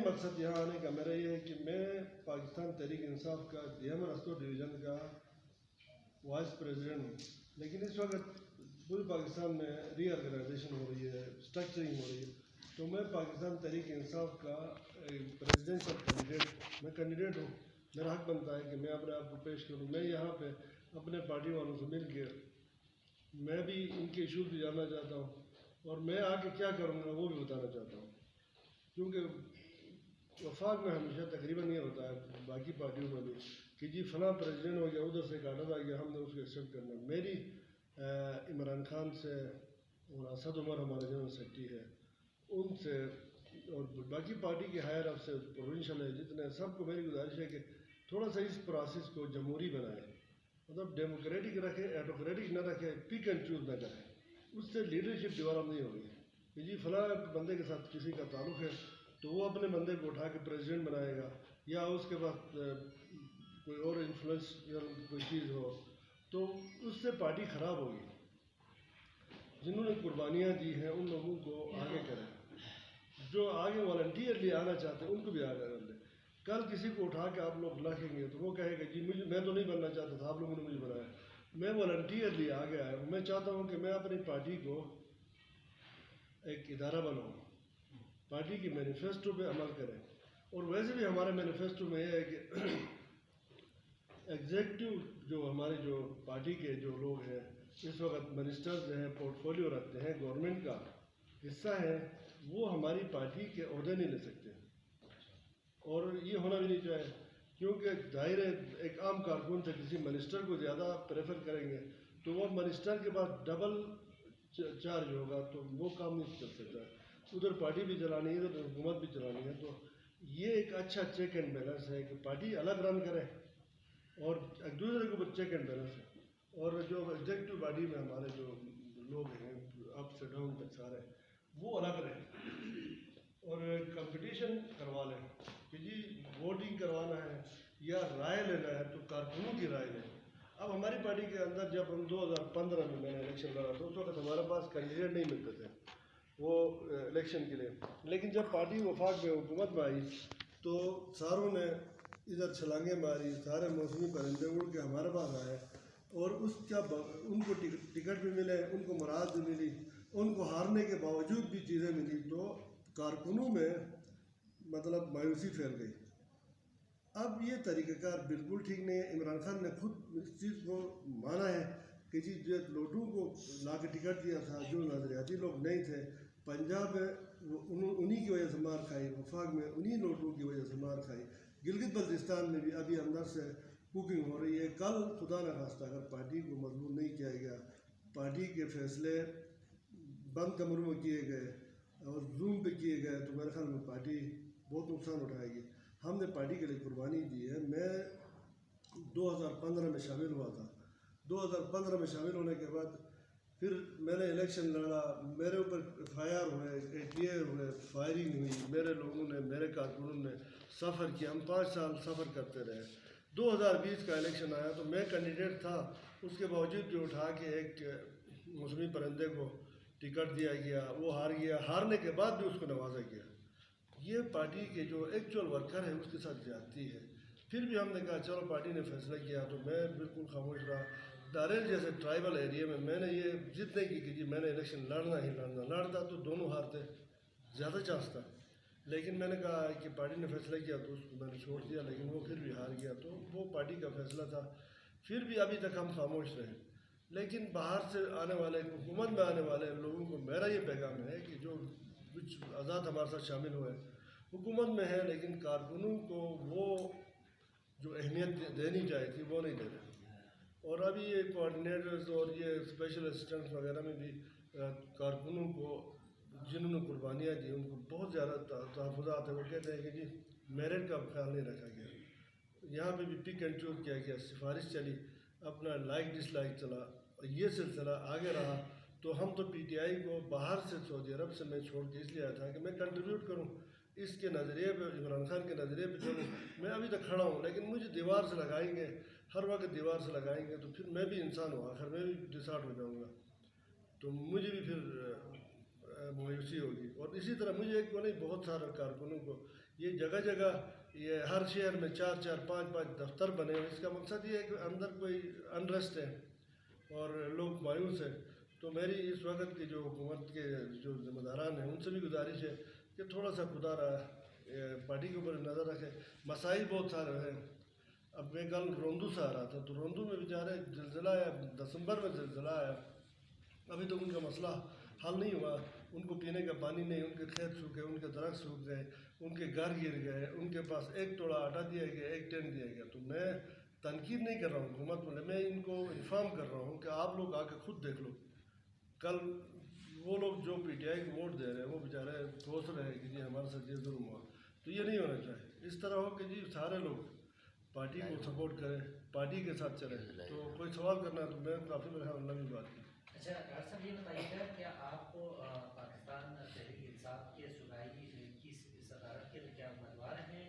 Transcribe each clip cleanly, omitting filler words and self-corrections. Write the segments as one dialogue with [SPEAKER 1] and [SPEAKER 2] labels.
[SPEAKER 1] مقصد یہاں آنے کا میرا یہ ہے کہ میں پاکستان تحریک انصاف کا دیم رستو ڈویژن کا وائس پریزیڈنٹ ہوں، لیکن اس وقت پورے پاکستان میں ری آرگنائزیشن ہو رہی ہے، اسٹرکچرنگ ہو رہی ہے، تو میں پاکستان تحریک انصاف کا پریزیڈنشل کینڈیڈیٹ ہوں۔ میرا حق بنتا ہے کہ میں اپنے آپ کو پیش کروں۔ میں یہاں پہ اپنے پارٹی والوں سے مل کے میں بھی ان کے ایشوز بھی جاننا چاہتا ہوں، اور میں آگے کیا کروں گا وہ بھی بتانا چاہتا ہوں، کیونکہ وفاق میں ہمیشہ تقریباً یہ ہوتا ہے، باقی پارٹیوں میں بھی، کہ جی فلاں پریزیڈنٹ ہو گیا، ادھر سے ایک آڈر آ گیا، ہم نے اس کو ایکسیپٹ کرنا۔ میری عمران خان سے اور اسد عمر ہمارے جنرل سیکرٹری ہے، ان سے اور باقی پارٹی کے ہائر اپ سے، پروونشل ہے جتنے، سب کو میری گزارش ہے کہ تھوڑا سا اس پروسیس کو جمہوری بنائیں، مطلب ڈیموکریٹک رکھے، ایٹوکریٹک نہ رکھے، پک اینڈ چوز نہ کریں۔ اس سے لیڈرشپ ڈیولپ نہیں ہوگی کہ جی فلاں بندے کے ساتھ کسی کا تعلق ہے تو وہ اپنے بندے کو اٹھا کے پریزیڈنٹ بنائے گا، یا اس کے بعد کوئی اور انفلوئنس کوئی چیز ہو، تو اس سے پارٹی خراب ہوگی۔ جنہوں نے قربانیاں دی ہیں ان لوگوں کو آگے کریں، جو آگے والنٹیئرلی آنا چاہتے ہیں ان کو بھی آگے کر لیں۔ کل کسی کو اٹھا کے آپ لوگ رکھیں گے تو وہ کہے گا جی میں تو نہیں بننا چاہتا تھا، آپ لوگوں نے مجھے بنایا۔ میں والنٹیئرلی آگے آیا ہوں۔ میں چاہتا ہوں کہ میں اپنی پارٹی کو ایک ادارہ بناؤں، پارٹی کی مینیفیسٹو پہ عمل کریں، اور ویسے بھی ہمارے مینیفیسٹو میں یہ ہے کہ ایگزیکٹو جو ہمارے جو پارٹی کے جو لوگ ہیں اس وقت منسٹرز ہیں، پورٹ فولیو رکھتے ہیں، گورنمنٹ کا حصہ ہے، وہ ہماری پارٹی کے عہدے نہیں لے سکتے، اور یہ ہونا بھی نہیں چاہیے، کیونکہ ظاہر ہے ایک عام کارکن سے کسی منسٹر کو زیادہ پریفر کریں گے تو وہ منسٹر کے بعد ڈبل چارج ہوگا، تو وہ کام نہیں کر سکتا، ادھر پارٹی بھی چلانی ہے ادھر حکومت بھی چلانی ہے۔ تو یہ ایک اچھا چیک اینڈ بیلنس ہے کہ پارٹی الگ رن کرے اور ایک دوسرے کے اوپر چیک اینڈ بیلنس ہے، اور جو ایگزیکٹو باڈی میں ہمارے جو لوگ ہیں اپ سے ڈاؤن تک سارے وہ الگ رہیں، اور کمپٹیشن کروا لیں کہ جی ووٹنگ کروانا ہے یا رائے لینا ہے تو کارکنوں کی رائے لیں۔ اب ہماری پارٹی کے اندر جب ہم 2015 میں نے الیکشن لڑا تو اس وقت ہمارے پاس کینڈیڈیٹ نہیں ملتے تھے وہ الیکشن کے لیے، لیکن جب پارٹی وفاق میں حکومت میں آئی تو ساروں نے ادھر چھلانگیں ماری، سارے موسمی پرندے اڑ کے ہمارے پاس آئے، اور اس کا ان کو ٹکٹ بھی ملے، ان کو مراد بھی ملی، ان کو ہارنے کے باوجود بھی چیزیں ملی، تو کارکنوں میں مطلب مایوسی پھیل گئی۔ اب یہ طریقہ کار بالکل ٹھیک نہیں ہے۔ عمران خان نے خود اس چیز کو مانا ہے کہ جی جو لوٹوں کو لا کے ٹکٹ دیا تھا، جو نظریاتی لوگ نہیں تھے، پنجاب میں انہی کی وجہ سے مار کھائی، وفاق میں انہی لوٹوں کی وجہ سے مار کھائی، گلگت بلتستان میں بھی ابھی اندر سے کوکنگ ہو رہی ہے۔ کل خدا نہ خواستہ اگر پارٹی کو مضبوط نہیں کیا گیا، پارٹی کے فیصلے بند کمروں میں کیے گئے اور زوم پہ کیے گئے، تو میرے خیال میں پارٹی بہت نقصان اٹھائے گی۔ ہم نے پارٹی کے لیے قربانی دی ہے۔ میں 2015 میں شامل ہوا تھا، 2015 میں شامل ہونے کے بعد پھر میں نے الیکشن لڑا، میرے اوپر FIR ہوئے، ATA ہوئے، فائرنگ ہوئی، میرے لوگوں نے، میرے کارکنوں نے سفر کیا، ہم 5 سال سفر کرتے رہے۔ 2020 کا الیکشن آیا تو میں کینڈیڈیٹ تھا، اس کے باوجود جو اٹھا کے ایک موسمی پرندے کو ٹکٹ دیا گیا، وہ ہار گیا، ہارنے کے بعد بھی اس کو نوازا گیا۔ یہ پارٹی کے جو ایکچوئل ورکر ہے اس کے ساتھ زیادتی ہے۔ پھر بھی ہم نے کہا چلو پارٹی نے فیصلہ کیا تو میں بالکل خاموش رہا۔ داریل جیسے ٹرائبل ایریا میں نے یہ ضد نہیں کی کہ جی میں نے الیکشن لڑنا ہی لڑنا، لڑتا تو دونوں ہارتے، زیادہ چانس تھا، لیکن میں نے کہا کہ پارٹی نے فیصلہ کیا تو اس کو میں نے چھوڑ دیا، لیکن وہ پھر بھی ہار گیا، تو وہ پارٹی کا فیصلہ تھا۔ پھر بھی ابھی تک ہم خاموش رہے، لیکن باہر سے آنے والے، حکومت میں آنے والے لوگوں کو میرا یہ پیغام ہے کہ جو کچھ آزاد ہمارے ساتھ شامل ہوئے حکومت میں ہے، لیکن کارکنوں کو وہ جو اہمیت دینی چاہیے تھی وہ نہیں دے رہے، اور ابھی یہ کوآرڈینیٹرز اور یہ اسپیشل اسسٹنٹس وغیرہ میں بھی کارکنوں کو جنہوں نے قربانیاں دی ان کو بہت زیادہ تحفظات ہیں۔ وہ کہتے ہیں کہ جی میرٹ کا خیال نہیں رکھا گیا، یہاں پہ بھی پک اینڈ چوز کیا گیا، سفارش چلی، اپنا لائک ڈس لائک چلا، یہ سلسلہ آگے رہا۔ تو ہم تو PTI کو باہر سے سعودی عرب سے میں چھوڑ کے اس لیے آیا تھا کہ میں کنٹریبیوٹ کروں اس کے نظریے پہ، عمران خان کے نظریے پہ چلوں۔ میں ابھی تک کھڑا ہوں، لیکن مجھے دیوار سے لگائیں گے، ہر وقت دیوار سے لگائیں گے تو پھر میں بھی انسان ہوں، آخر میں بھی ڈسارٹ ہو جاؤں گا، تو مجھے بھی پھر مایوسی ہوگی۔ اور اسی طرح مجھے ایک کو نہیں، بہت سارے کارکنوں کو یہ جگہ جگہ یہ ہر شہر میں 4 5 دفتر بنے ہوئے. اس کا مقصد یہ ہے کہ اندر کوئی انریسٹ ہے اور لوگ مایوس ہیں. تو میری اس وقت کی جو حکومت کے جو ذمہ داران ہیں ان سے بھی گزارش ہے کہ تھوڑا سا خدا رہا پارٹی کے اوپر نظر رکھے. مسائل بہت سارے ہیں. اب میں کل روندو سے آ رہا تھا تو روندو میں بیچارے زلزلہ آیا, دسمبر میں زلزلہ آیا, ابھی تک ان کا مسئلہ حل نہیں ہوا. ان کو پینے کا پانی نہیں, ان کے کھیت سوکھے, ان کے درخت سوکھ گئے, ان کے گھر گر گئے, ان کے پاس 1 توڑا آٹا دیا گیا, 1 ٹین دیا گیا. تو میں تنقید نہیں کر رہا ہوں حکومت والے, میں ان کو انفارم کر رہا ہوں کہ آپ لوگ آ کے خود دیکھ لو. کل وہ لوگ جو پی ٹی آئی کو ووٹ دے رہے ہیں وہ بیچارے سوچ رہے ہیں کہ جی ہمارے ساتھ یہ ظلم ہوا. تو یہ نہیں ہونا چاہیے. اس طرح ہو کہ جی سارے لوگ پارٹی کو سپورٹ کریں, پارٹی کے ساتھ چلیں. تو کوئی سوال کرنا ہے تو میں کافی میرے خیال میں بھی بات کی.
[SPEAKER 2] اچھا ڈاکٹر صاحب یہ بتائیے گا کیا آپ کو پاکستان تحریک انصاف کے صوبائی کی صدارت کے کیا امیدوار ہیں؟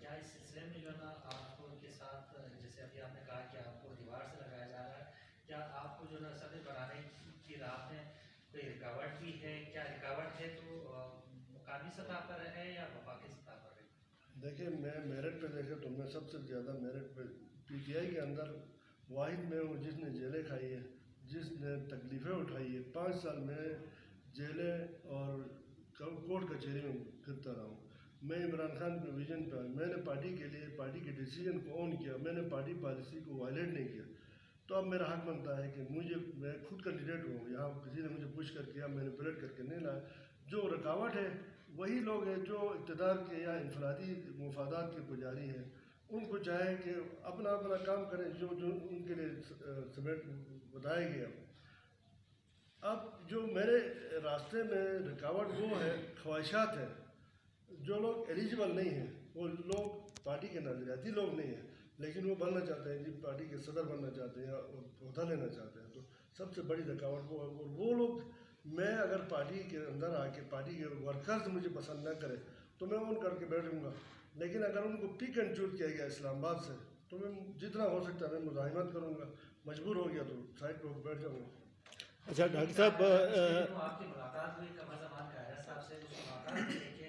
[SPEAKER 2] کیا اس سلسلے میں جو ہے نا آپ کے ساتھ, جیسے ابھی آپ نے کہا کہ آپ کو دیوار سے لگایا جا رہا ہے, کیا آپ کو جو ہے نا صدر بنانے کی راہ میں کوئی رکاوٹ بھی ہے؟ کیا رکاوٹ ہے تو مقامی سطح پر ہے یا وفاقی سطح پر ہے؟
[SPEAKER 1] دیکھیں میں میرٹ پہ دیکھیں تو میں سب سے زیادہ میرٹ پہ پی ٹی آئی کے اندر واحد میں ہوں جس نے جیلیں کھائی ہیں, جس نے تکلیفیں اٹھائی ہیں. 5 سال میں جیلیں اور کورٹ کچہری میں پھرتا رہا ہوں. میں عمران خان کے ویژن پہ, میں نے پارٹی کے لیے پارٹی کے ڈیسیجن کو آن کیا, میں نے پارٹی پالیسی کو وائلیٹ نہیں کیا. تو اب میرا حق بنتا ہے کہ میں خود کینڈیڈیٹ ہوں, یہاں کسی نے مجھے پوچھ کر کیا, میں نے پریٹ کر کے نہیں لایا. جو رکاوٹ ہے وہی لوگ ہیں جو اقتدار کے یا انفرادی مفادات کے پجاری ہیں. ان کو چاہے کہ اپنا کام کریں جو ان کے لیے سمیٹ بتایا گیا. اب جو میرے راستے میں رکاوٹ وہ ہے, خواہشات ہیں. جو لوگ ایلیجیبل نہیں ہیں, وہ لوگ پارٹی کے نظریاتی لوگ نہیں ہیں لیکن وہ بننا چاہتے ہیں, جی پارٹی کے صدر بننا چاہتے ہیں یا عہدہ لینا چاہتے ہیں. تو سب سے بڑی رکاوٹ وہ ہے. اور وہ لوگ, میں اگر پارٹی کے اندر آ کے پارٹی کے ورکرز مجھے پسند نہ کرے تو میں ان کر کے بیٹھوں گا, لیکن اگر ان کو پک اینڈ چوز کیا گیا اسلام آباد سے تو میں جتنا ہو سکتا ہے میں مزاحمت کروں گا. مجبور ہو گیا تو سائڈ پہ ہو کے بیٹھ جاؤں گا.
[SPEAKER 3] اچھا ڈاکٹر صاحب,
[SPEAKER 2] آپ کی ملاقات ہوئی قمر زمان قاہرہ صاحب سے, اس ملاقات کو لے کے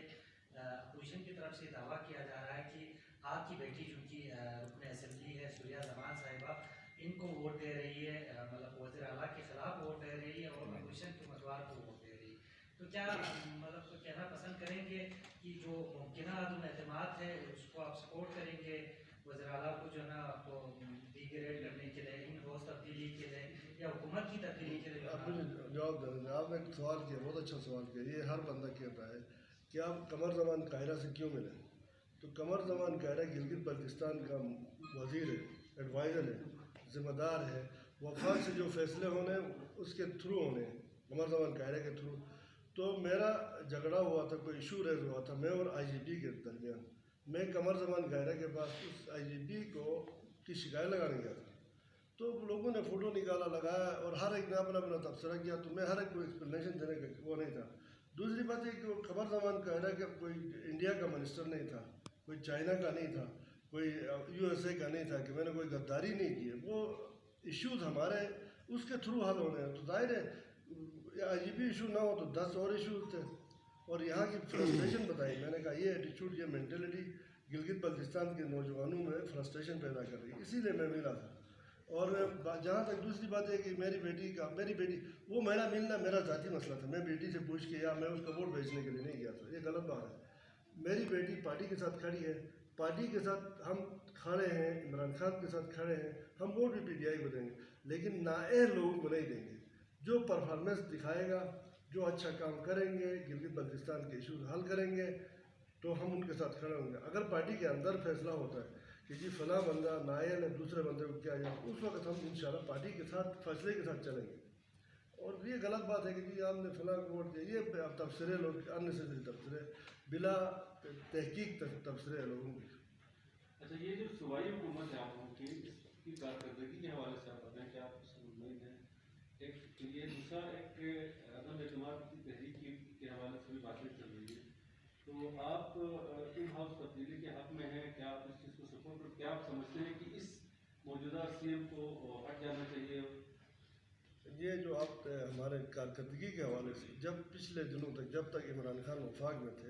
[SPEAKER 2] اپوزیشن کی طرف سے دعویٰ کیا جا رہا ہے کہ آپ کی بیٹی جو کہ رکن اسمبلی ہے سوریہ زمان صاحبہ, ان کو ووٹ دے رہی ہے, مطلب وزیر اعلیٰ کے خلاف ووٹ دے رہی ہے اور اپوزیشن کے امیدوار کو ووٹ دے رہی ہے. تو کیا مطلب کہنا پسند کریں گے کہ جو ممکنہ عدم اعتماد ہے اس کو آپ سپورٹ کریں گے, وزیر اعلیٰ کو جو ہے نا آپ کو ڈی گریڈ کرنے کے لیے, ان روز تبدیلی کے لیے یا حکومت کی تبدیلی کے لیے؟
[SPEAKER 1] آپ مجھے جواب دیں. آپ نے ایک سوال کیا, بہت اچھا سوال کیا. یہ ہر بندہ کہتا ہے کہ آپ قمر زمان قاہرہ سے کیوں ملیں. تو قمر زمان قاہرہ گلگت بلتستان کا وزیر ہے, ایڈوائزر ہے, ذمہ دار ہے. وفاق سے جو فیصلے ہونے اس کے تھرو ہونے ہیں, قمر زمان قاہرہ کے تھرو. تو میرا جھگڑا ہوا تھا, کوئی ایشو ریز ہوا تھا میں اور آئی جی پی کے درمیان. میں قمر زمان قاہرہ کے پاس اس آئی جی پی کی شکایت لگانے گیا تھا. تو لوگوں نے فوٹو نکالا, لگایا, اور ہر ایک نے اپنا تبصرہ کیا. تو میں ہر ایک کو ایکسپلینیشن دینے کا وہ نہیں تھا. دوسری بات یہ کہ وہ قمر زمان قاہرہ کہ کوئی انڈیا کا منسٹر نہیں تھا, کوئی چائنا کا نہیں تھا, کوئی یو ایس اے کا نہیں تھا, کہ میں نے کوئی غداری نہیں کی ہے. وہ ایشوز ہمارے اس کے تھرو حل ہونے ہیں. تو ظاہر ہے آئی جی پی ایشو نہ ہو تو 10 اور ایشوز تھے. اور یہاں کی فرسٹریشن بتائی, میں نے کہا یہ ایٹیچیوڈ, یہ مینٹلٹی گلگت بلتستان کے نوجوانوں میں فرسٹریشن پیدا کر رہی ہے, اسی لیے میں ملا تھا. اور جہاں تک دوسری بات ہے کہ میری بیٹی وہ میرا ملنا میرا ذاتی مسئلہ تھا. میں بیٹی سے پوچھ کے یا میں اس کا ووٹ بیچنے کے لیے نہیں گیا تھا, یہ غلط بات ہے. میری بیٹی پارٹی کے ساتھ کھڑی ہے, پارٹی کے ساتھ ہم کھڑے ہیں, عمران خان کے ساتھ کھڑے ہیں, ہم ووٹ بھی پی ٹی آئی کو دیں گے, لیکن نااہل لوگوں کو نہیں دیں گے. جو پرفارمنس دکھائے گا, جو اچھا کام کریں گے, گلگت بلتستان کے ایشوز حل کریں گے, تو ہم ان کے ساتھ کھڑے ہوں گے. اگر پارٹی کے اندر فیصلہ ہوتا ہے کہ جی فلاں بندہ نااہل ہے, دوسرے بندے کو کیا جائے, اس وقت ہم انشاءاللہ پارٹی کے ساتھ فیصلے کے ساتھ چلیں گے. اور یہ غلط بات ہے کہ جی آپ نے فلاں کو ووٹ دیا, یہ تبصرے لوگ اننیسیسری تبصرے, بلا تحقیق تبصرے لوگوں کے.
[SPEAKER 3] اچھا یہ جو صوبائی حکومت ہے آپ کی, اس کی کارکردگی کے حوالے سے آپ بتائیں کہ آپ اس سے مطمئن ہیں. ایک یہ دوسرا ایک عدم اعتماد کی تحریک کے حوالے سے بھی باتیں چل رہی ہے. تو آپ ان ہاؤس تبدیلی کے حق میں ہیں, کیا آپ اس چیز کو سپورٹ, اور کیا آپ سمجھتے ہیں کہ اس موجودہ سی ایم کو ہٹ جانا چاہیے؟
[SPEAKER 1] یہ جو آپ ہمارے کارکردگی کے حوالے سے, جب پچھلے دنوں تک, جب تک عمران خان وفاق میں تھے,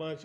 [SPEAKER 4] 5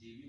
[SPEAKER 3] GB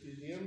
[SPEAKER 1] PDM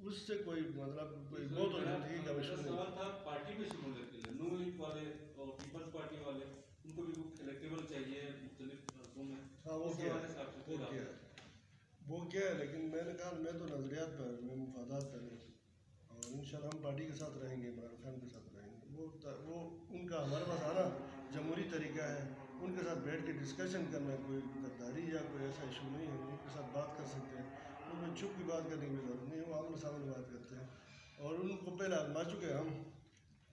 [SPEAKER 1] اس سے کوئی مطلب کوئی بہت زندگی کا
[SPEAKER 3] میرا
[SPEAKER 1] مشکل نہیں.
[SPEAKER 3] سوال تھا پارٹی میں شمولیت کے لیے، نون لیگ والے اور پیپلز پارٹی والے ان کو بھی کلیکٹیبل چاہیے مختلف حلقوں میں.
[SPEAKER 1] ہاں وہ
[SPEAKER 3] اس
[SPEAKER 1] کیا
[SPEAKER 3] حوالے سے آپ سے
[SPEAKER 1] وہ
[SPEAKER 3] کوئی
[SPEAKER 1] کیا
[SPEAKER 3] رابطہ؟
[SPEAKER 1] وہ کیا ہے، لیکن میں نے کہا میں تو نظریات پر میں مفادات پر ہوں اور انشاءاللہ ہم پارٹی کے ساتھ رہیں گے، عمران خان کے ساتھ رہیں گے. وہ ان کا ہمارے پاس آنا جمہوری طریقہ ہے، ان کے ساتھ بیٹھ کے ڈسکشن کرنا، کوئی غداری یا کوئی ایسا ایشو نہیں ہے. ان کے ساتھ بات کر سکتے ہیں، ان میں چھپ کی بات کرنے کی ضرورت نہیں ہے، وہ آمنے سامنے بات کرتے ہیں. اور ان کو پہلے آزما چکے ہیں، ہم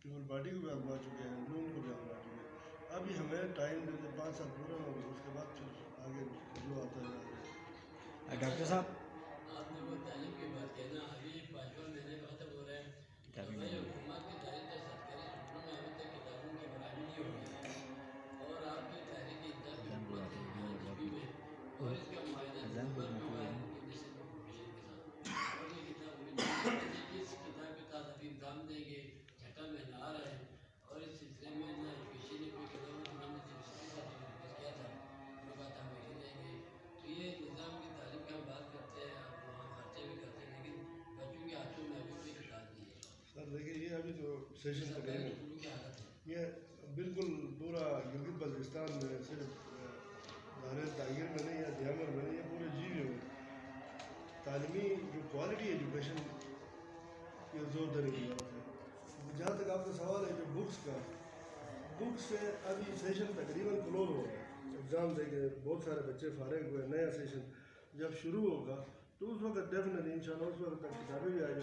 [SPEAKER 1] پیپل پارٹی کو بھی آزما چکے ہیں، ان کو بھی آزما چکے ہیں. ابھی ہمیں ٹائم دیتے 5 سال پورا ہو گئے، اس کے بعد پھر آگے جو آتا ہے.
[SPEAKER 5] ڈاکٹر صاحب
[SPEAKER 6] آپ نے وہ تعلیم کی بات کی نا، ابھی 5واں مہینے ختم ہو رہا ہے. ہماری حکومت کی طرف سے سرکاری اسکولوں میں ابھی تک کتابوں کی فراہمی نہیں ہو رہی ہے اور آپ کی تحریک انصاف کی حکومت ہے جس میں اور اس کا معاہدہ دسمبر میں ہوا ہے انڈین کمیشن کے ساتھ اور یہ کتاب جس کتاب کے ساتھ ابھی امتحان دیں گے، 6واں مہینہ آ رہا ہے اور اس سلسلے میں نہ ایجوکیشن نے کوئی قدم اٹھانے سے اس کے ساتھ ڈسکس کیا تھا، انہوں نے کہا تھا ہم وہی دیں گے. تو یہ نظام کی تعلیم کی ہم بات کرتے ہیں، آپ وہاں خرچے بھی کرتے ہیں لیکن بچوں کے ہاتھوں میں ابھی کوئی کتاب نہیں ہے.
[SPEAKER 1] سر دیکھیے یہ ابھی تو سیشن
[SPEAKER 6] سرکاری
[SPEAKER 1] تقریباً
[SPEAKER 6] اسکولوں کی حالت ہے.
[SPEAKER 1] یہ بالکل پورا گلگت بلتستان میں صرف دائرۂ تعیر میں نہیں ہے، دیامر میں نہیں ہے، پورے جیو میں تعلیمی جو کوالٹی ایجوکیشن کی زور دینے کی ضرورت ہے. جہاں تک آپ کا سوال ہے جو بکس کا، بکس سے ابھی سیشن تقریباً کلوز ہو گیا، ایگزام دے کے بہت سارے بچے فارغ ہوئے. نیا سیشن جب شروع ہوگا تو اس وقت ڈیفینیٹلی انشاءاللہ اس وقت تک کتابیں بھی آ جائیں.